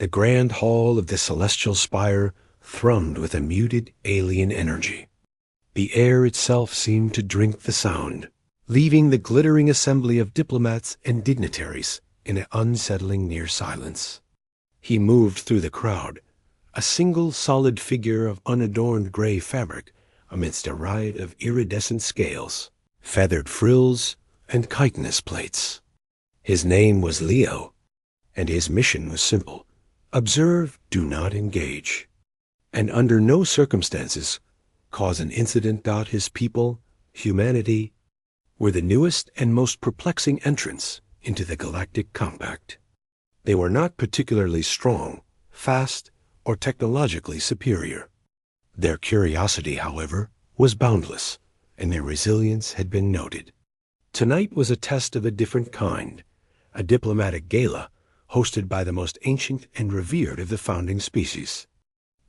The grand hall of the celestial spire thrummed with a muted alien energy. The air itself seemed to drink the sound, leaving the glittering assembly of diplomats and dignitaries in an unsettling near silence. He moved through the crowd, a single solid figure of unadorned gray fabric amidst a riot of iridescent scales, feathered frills, and chitinous plates. His name was Leo, and his mission was simple: observe, do not engage, and under no circumstances cause an incident. His people, humanity, were the newest and most perplexing entrants into the Galactic Compact. They were not particularly strong, fast, or technologically superior. Their curiosity, however, was boundless, and their resilience had been noted. Tonight was a test of a different kind, a diplomatic gala hosted by the most ancient and revered of the founding species,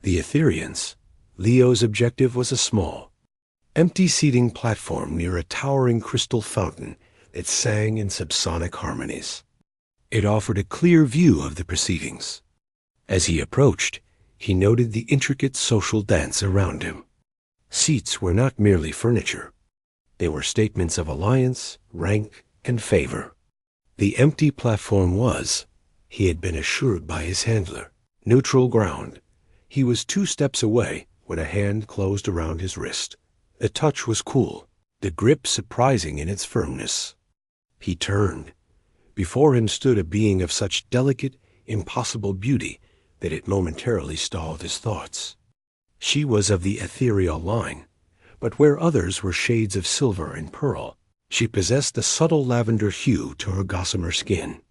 the Etherians. Leo's objective was a small, empty seating platform near a towering crystal fountain that sang in subsonic harmonies. It offered a clear view of the proceedings. As he approached, he noted the intricate social dance around him. Seats were not merely furniture. They were statements of alliance, rank, and favor. The empty platform was, he had been assured by his handler, neutral ground. He was 2 steps away when a hand closed around his wrist. The touch was cool, the grip surprising in its firmness. He turned. Before him stood a being of such delicate, impossible beauty that it momentarily stalled his thoughts. She was of the ethereal line, but where others were shades of silver and pearl, she possessed a subtle lavender hue to her gossamer skin.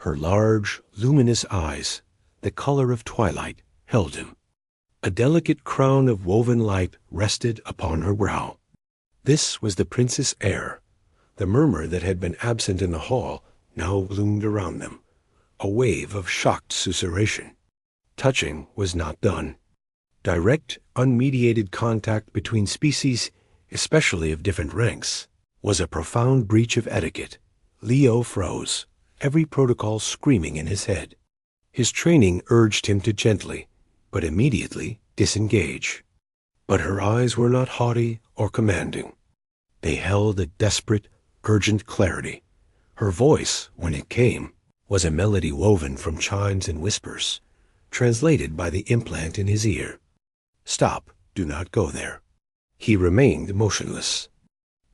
Her large, luminous eyes, the color of twilight, held him. A delicate crown of woven light rested upon her brow. This was the Princess Air. The murmur that had been absent in the hall now bloomed around them, a wave of shocked susurration. Touching was not done. Direct, unmediated contact between species, especially of different ranks, was a profound breach of etiquette. Leo froze, every protocol screaming in his head. His training urged him to gently, but immediately disengage. But her eyes were not haughty or commanding. They held a desperate, urgent clarity. Her voice, when it came, was a melody woven from chimes and whispers, translated by the implant in his ear. Stop, do not go there. He remained motionless.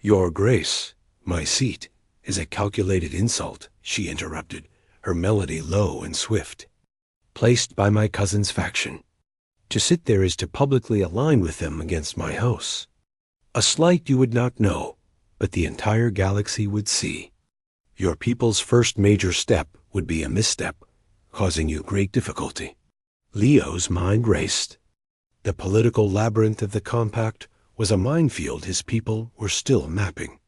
Your Grace, my seat, is a calculated insult, she interrupted, her melody low and swift. Placed by my cousin's faction. To sit there is to publicly align with them against my house. A slight you would not know, but the entire galaxy would see. Your people's first major step would be a misstep, causing you great difficulty. Leo's mind raced. The political labyrinth of the compact was a minefield his people were still mapping.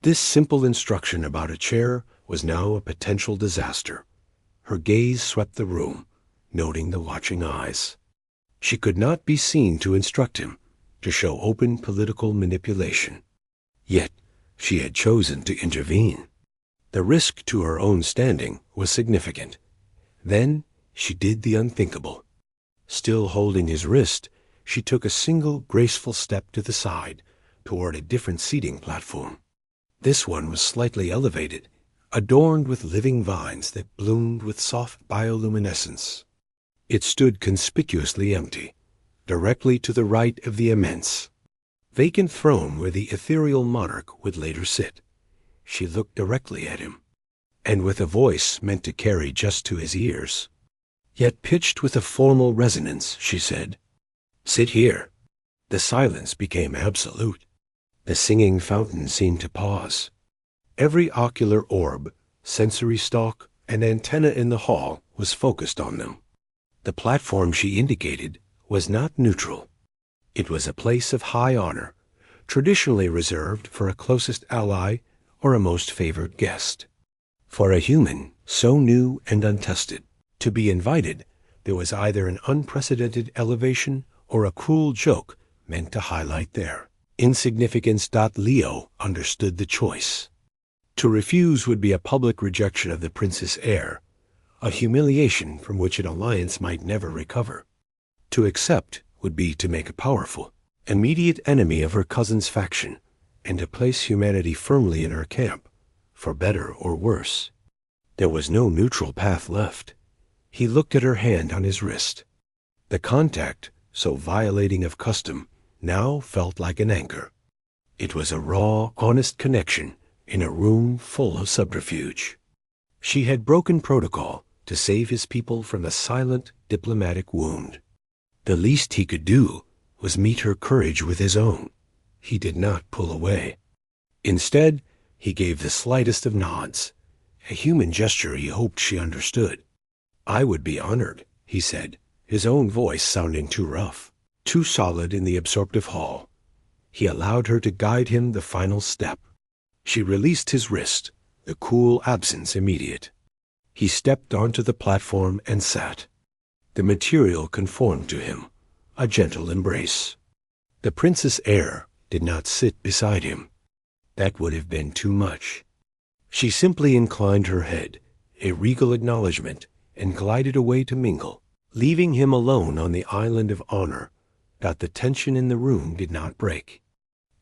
This simple instruction about a chair was now a potential disaster. Her gaze swept the room, noting the watching eyes. She could not be seen to instruct him, to show open political manipulation. Yet she had chosen to intervene. The risk to her own standing was significant. Then she did the unthinkable. Still holding his wrist, she took a single graceful step to the side, toward a different seating platform. This one was slightly elevated, adorned with living vines that bloomed with soft bioluminescence. It stood conspicuously empty, directly to the right of the immense, vacant throne where the ethereal monarch would later sit. She looked directly at him, and with a voice meant to carry just to his ears, yet pitched with a formal resonance, she said, "Sit here." The silence became absolute. The singing fountain seemed to pause. Every ocular orb, sensory stalk, and antenna in the hall was focused on them. The platform she indicated was not neutral. It was a place of high honor, traditionally reserved for a closest ally or a most favored guest. For a human so new and untested, to be invited, there was either an unprecedented elevation or a cruel joke meant to highlight their insignificance. Leo understood the choice. To refuse would be a public rejection of the Princess Air, a humiliation from which an alliance might never recover. To accept would be to make a powerful, immediate enemy of her cousin's faction, and to place humanity firmly in her camp, for better or worse. There was no neutral path left. He looked at her hand on his wrist. The contact, so violating of custom, now felt like an anchor. It was a raw, honest connection in a room full of subterfuge. She had broken protocol to save his people from a silent, diplomatic wound. The least he could do was meet her courage with his own. He did not pull away. Instead, he gave the slightest of nods, a human gesture he hoped she understood. "I would be honored," he said, his own voice sounding too rough, too solid in the absorptive hall. He allowed her to guide him the final step. She released his wrist, the cool absence immediate. He stepped onto the platform and sat. The material conformed to him, a gentle embrace. The princess heir did not sit beside him. That would have been too much. She simply inclined her head, a regal acknowledgment, and glided away to mingle, leaving him alone on the island of honor. That the tension in the room did not break.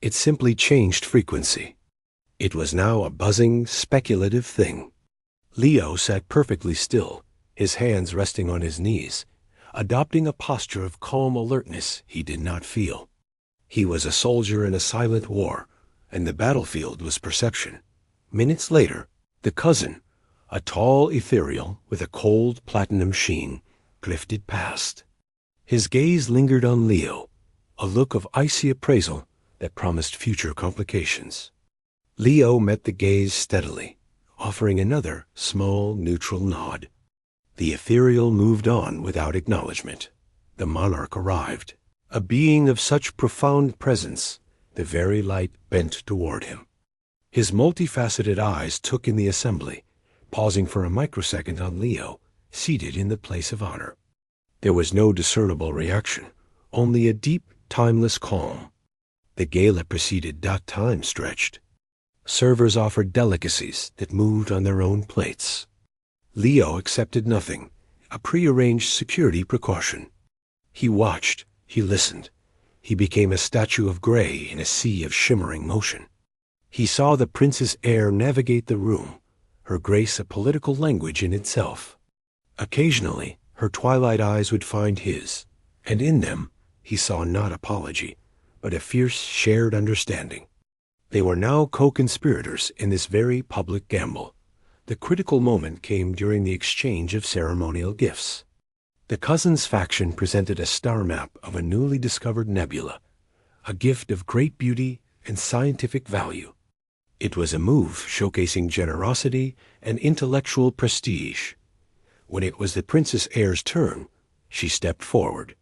It simply changed frequency. It was now a buzzing, speculative thing. Leo sat perfectly still, his hands resting on his knees, adopting a posture of calm alertness he did not feel. He was a soldier in a silent war, and the battlefield was perception. Minutes later, the cousin, a tall ethereal with a cold platinum sheen, drifted past. His gaze lingered on Leo, a look of icy appraisal that promised future complications. Leo met the gaze steadily, offering another small, neutral nod. The ethereal moved on without acknowledgement. The monarch arrived, a being of such profound presence, the very light bent toward him. His multifaceted eyes took in the assembly, pausing for a microsecond on Leo, seated in the place of honor. There was no discernible reaction, only a deep, timeless calm. The gala proceeded. Time stretched. Servers offered delicacies that moved on their own plates. Leo accepted nothing, a prearranged security precaution. He watched, he listened. He became a statue of gray in a sea of shimmering motion. He saw the princess heir navigate the room, her grace a political language in itself. Occasionally, her twilight eyes would find his, and in them he saw not apology, but a fierce shared understanding. They were now co-conspirators in this very public gamble. The critical moment came during the exchange of ceremonial gifts. The cousins' faction presented a star map of a newly discovered nebula, a gift of great beauty and scientific value. It was a move showcasing generosity and intellectual prestige. When it was the princess heir's turn, she stepped forward.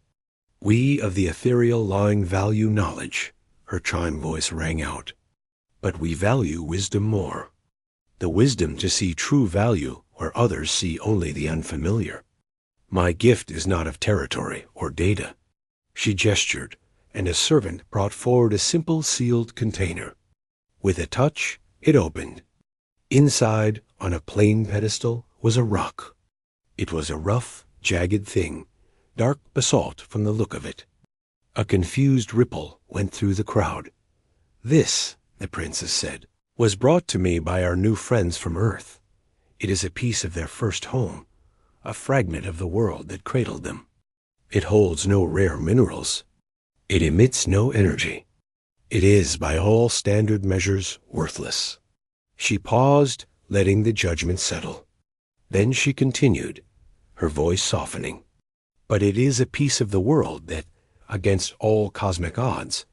"We of the ethereal line value knowledge," her chime voice rang out. "But we value wisdom more. The wisdom to see true value where others see only the unfamiliar. My gift is not of territory or data." She gestured, and a servant brought forward a simple sealed container. With a touch, it opened. Inside, on a plain pedestal, was a rock. It was a rough, jagged thing, dark basalt from the look of it. A confused ripple went through the crowd. "This," the princess said, "was brought to me by our new friends from Earth. It is a piece of their first home, a fragment of the world that cradled them. It holds no rare minerals. It emits no energy. It is, by all standard measures, worthless." She paused, letting the judgment settle. Then she continued, her voice softening. "But it is a piece of the world that, against all cosmic odds,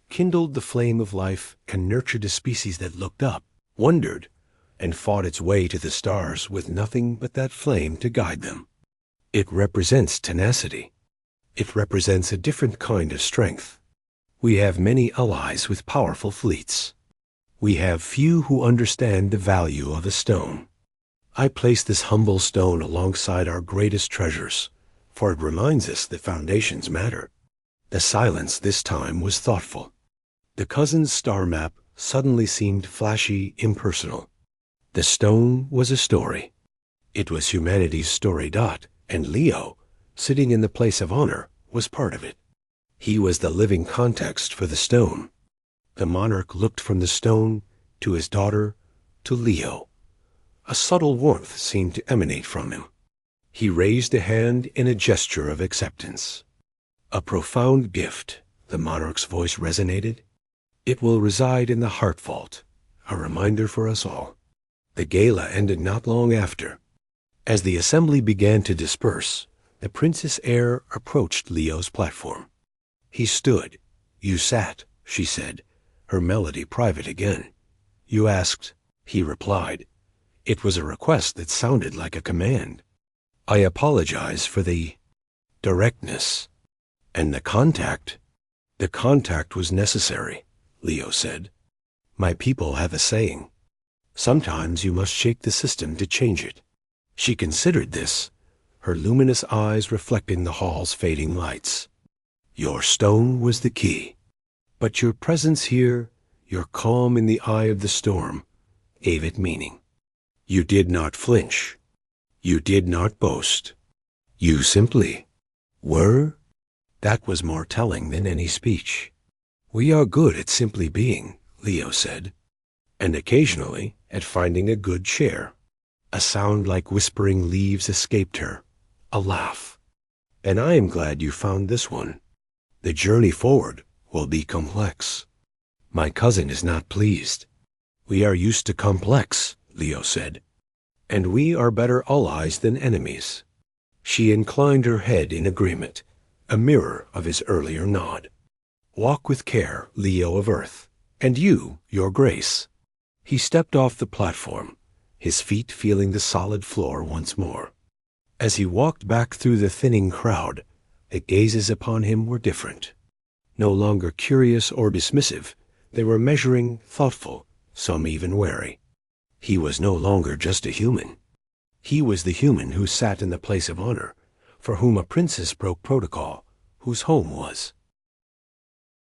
kindled the flame of life and nurtured a species that looked up, wondered, and fought its way to the stars with nothing but that flame to guide them. It represents tenacity. It represents a different kind of strength. We have many allies with powerful fleets. We have few who understand the value of a stone. I place this humble stone alongside our greatest treasures, for it reminds us that foundations matter." The silence this time was thoughtful. The cousin's star map suddenly seemed flashy, impersonal. The stone was a story. It was humanity's story. And Leo, sitting in the place of honor, was part of it. He was the living context for the stone. The monarch looked from the stone to his daughter to Leo. A subtle warmth seemed to emanate from him. He raised a hand in a gesture of acceptance. A profound gift, the monarch's voice resonated. It will reside in the heart vault, a reminder for us all. The gala ended not long after. As the assembly began to disperse, the princess heir approached Leo's platform. He stood. "You sat," she said, her melody private again. "You asked," he replied. It was a request that sounded like a command. "I apologize for the directness. And the contact?" "The contact was necessary," Leo said. "My people have a saying. Sometimes you must shake the system to change it." She considered this, her luminous eyes reflecting the hall's fading lights. "Your stone was the key. But your presence here, your calm in the eye of the storm, gave it meaning. You did not flinch. You did not boast. You simply were." That was more telling than any speech. "We are good at simply being," Leo said, "and occasionally at finding a good chair." A sound like whispering leaves escaped her, a laugh. "And I am glad you found this one. The journey forward will be complex." "My cousin is not pleased." "We are used to complex," Leo said, "and we are better allies than enemies." She inclined her head in agreement, a mirror of his earlier nod. "Walk with care, Leo of Earth, and you, your grace." He stepped off the platform, his feet feeling the solid floor once more. As he walked back through the thinning crowd, the gazes upon him were different. No longer curious or dismissive, they were measuring, thoughtful, some even wary. He was no longer just a human. He was the human who sat in the place of honor, for whom a princess broke protocol, whose home was